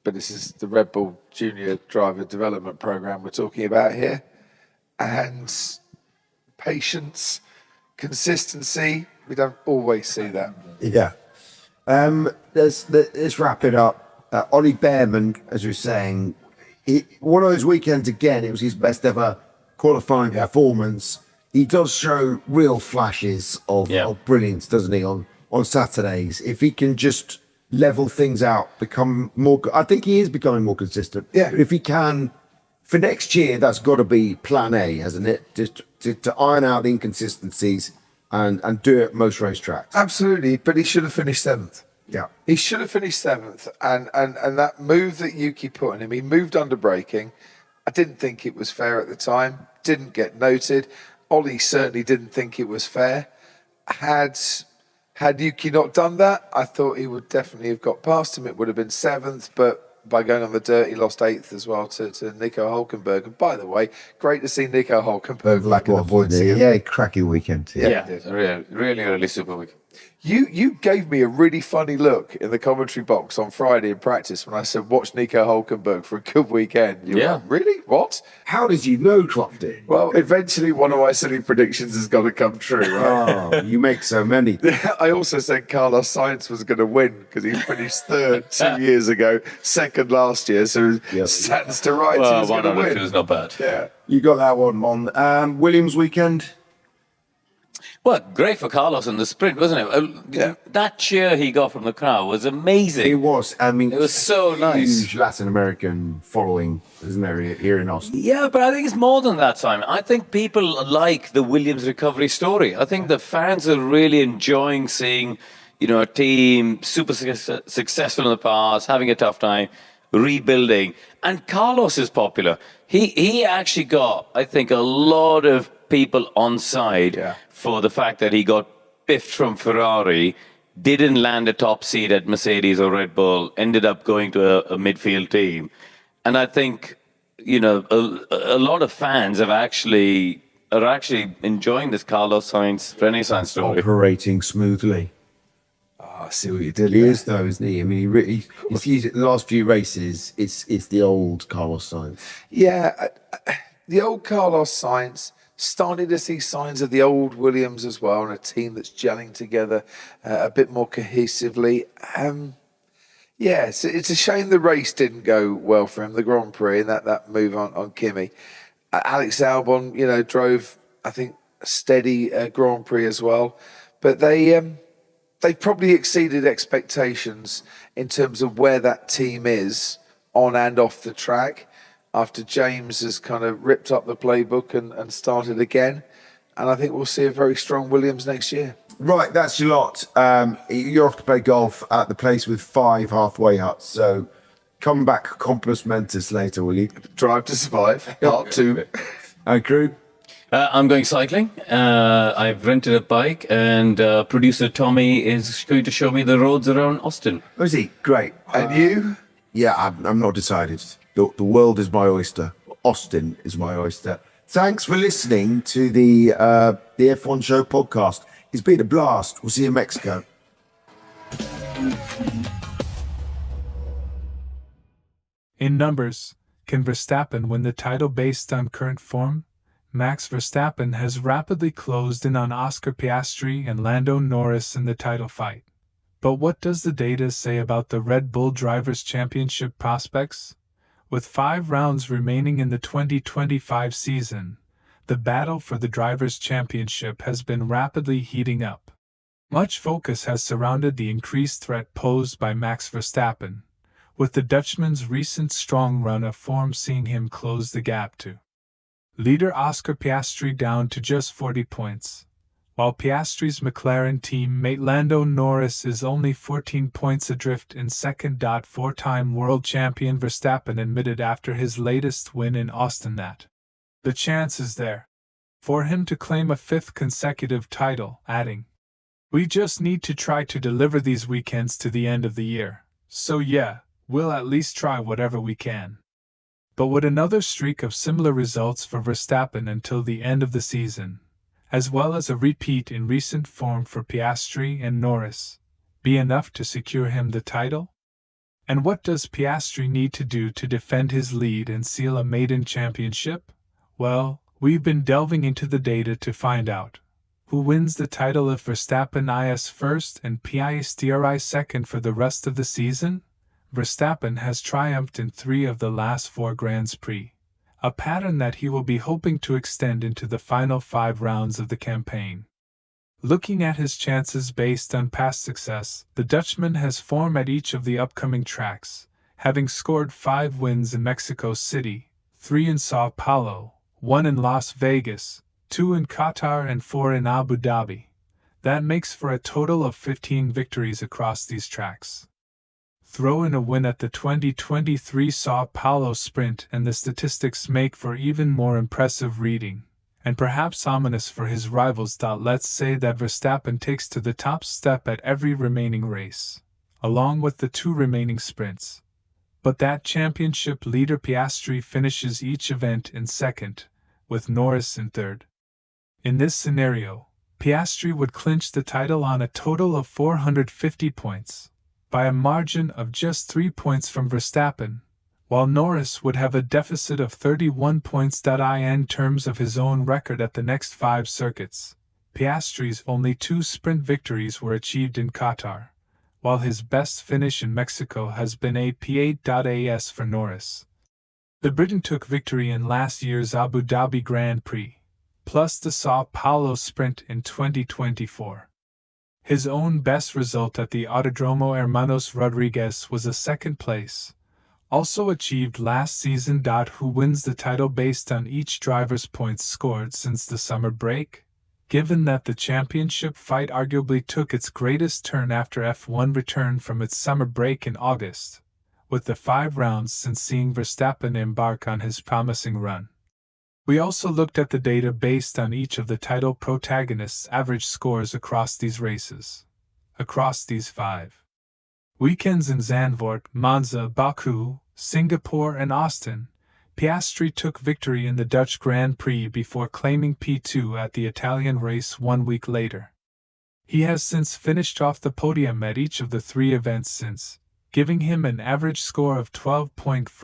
but this is the Red Bull Junior Driver Development Program we're talking about here. And patience, consistency, we don't always see that. Yeah. Let's wrap it up. Ollie Bearman, as you're saying, one of those weekends again, it was his best ever qualifying performance. He does show real flashes of brilliance, doesn't he, on Saturdays? If he can just level things out, become more... I think he is becoming more consistent. Yeah. But if he can, for next year, that's got to be plan A, hasn't it? Just to iron out the inconsistencies and do it at most racetracks. Absolutely, but he should have finished 7th. Yeah. He should have finished 7th. And that move that Yuki put on him, he moved under braking. I didn't think it was fair at the time. Didn't get noted. Ollie certainly didn't think it was fair. Had Yuki not done that, I thought he would definitely have got past him. It would have been 7th, but by going on the dirt, he lost 8th as well to Nico Hulkenberg. And by the way, great to see Nico Hulkenberg back in the points again. Yeah, cracking weekend. Yeah, really super weekend. You gave me a really funny look in the commentary box on Friday in practice when I said, watch Nico Hulkenberg for a good weekend. You were like, really? What? How did you know, Crofty? Well, eventually one of my silly predictions has got to come true, right? Oh, you make so many. I also said Carlos Sainz was going to win because he finished 3rd 2 years ago, 2nd last year, so stands to right he was going to win. It was not bad. Yeah. You got that one, Mon. Williams weekend? Well, great for Carlos in the sprint, wasn't it? That cheer he got from the crowd was amazing. It was. I mean, it was so nice. Huge Latin American following, isn't there, here in Austin? Yeah, but I think it's more than that, Simon. I think people like the Williams recovery story. I think the fans are really enjoying seeing, a team super successful in the past, having a tough time, rebuilding. And Carlos is popular. He actually got, I think, a lot of people on side for the fact that he got piffed from Ferrari, didn't land a top seat at Mercedes or Red Bull, ended up going to a midfield team. And I think, a lot of fans are actually enjoying this Carlos Sainz Renaissance story. Operating smoothly. I see what you did He there. is, though, isn't he? I mean, he's used it the last few races. It's the old Carlos Sainz. Yeah, the old Carlos Sainz. Starting to see signs of the old Williams as well, and a team that's gelling together a bit more cohesively. It's a shame the race didn't go well for him, the Grand Prix, and that move on Kimi. Alex Albon, drove, I think, a steady Grand Prix as well. But they probably exceeded expectations in terms of where that team is on and off the track, after James has kind of ripped up the playbook and started again. And I think we'll see a very strong Williams next year. Right, that's your lot. You're off to play golf at the place with 5 halfway huts. So come back compos mentis later, will you? Drive to Survive, part 2. Crew? I'm going cycling. I've rented a bike, and producer Tommy is going to show me the roads around Austin. Oh, is he? Great. And you? Yeah, I'm not decided. The world is my oyster. Austin is my oyster. Thanks for listening to the F1 Show podcast. It's been a blast. We'll see you in Mexico. In numbers, can Verstappen win the title based on current form? Max Verstappen has rapidly closed in on Oscar Piastri and Lando Norris in the title fight. But what does the data say about the Red Bull Drivers' Championship prospects? With 5 rounds remaining in the 2025 season, the battle for the Drivers' Championship has been rapidly heating up. Much focus has surrounded the increased threat posed by Max Verstappen, with the Dutchman's recent strong run of form seeing him close the gap to leader Oscar Piastri down to just 40 points, while Piastri's McLaren teammate Lando Norris is only 14 points adrift in second. 4-time world champion Verstappen admitted after his latest win in Austin that the chance is there for him to claim a 5th consecutive title, adding, "We just need to try to deliver these weekends to the end of the year, so yeah, we'll at least try whatever we can." But would another streak of similar results for Verstappen until the end of the season, as well as a repeat in recent form for Piastri and Norris, be enough to secure him the title? And what does Piastri need to do to defend his lead and seal a maiden championship? Well, we've been delving into the data to find out. Who wins the title if Verstappen is first and Piastri second for the rest of the season? Verstappen has triumphed in 3 of the last 4 Grands Prix, a pattern that he will be hoping to extend into the final 5 rounds of the campaign. Looking at his chances based on past success, the Dutchman has form at each of the upcoming tracks, having scored 5 wins in Mexico City, 3 in Sao Paulo, 1 in Las Vegas, 2 in Qatar and 4 in Abu Dhabi. That makes for a total of 15 victories across these tracks. Throw in a win at the 2023 Sao Paulo Sprint and the statistics make for even more impressive reading, and perhaps ominous for his rivals. Let's say that Verstappen takes to the top step at every remaining race, along with the 2 remaining sprints. But that championship leader Piastri finishes each event in second, with Norris in third. In this scenario, Piastri would clinch the title on a total of 450 points, by a margin of just 3 points from Verstappen, while Norris would have a deficit of 31 points. In terms of his own record at the next 5 circuits, Piastri's only 2 sprint victories were achieved in Qatar, while his best finish in Mexico has been a P8.AS for Norris. The Briton took victory in last year's Abu Dhabi Grand Prix, plus the Sao Paulo Sprint in 2024. His own best result at the Autodromo Hermanos Rodriguez was a 2nd place, also achieved last season. Who wins the title based on each driver's points scored since the summer break? Given that the championship fight arguably took its greatest turn after F1 returned from its summer break in August, with the 5 rounds since seeing Verstappen embark on his promising run. We also looked at the data based on each of the title protagonists' average scores across these races. Across these 5 weekends in Zandvoort, Monza, Baku, Singapore and Austin, Piastri took victory in the Dutch Grand Prix before claiming P2 at the Italian race 1 week later. He has since finished off the podium at each of the 3 events since, giving him an average score of 12.4.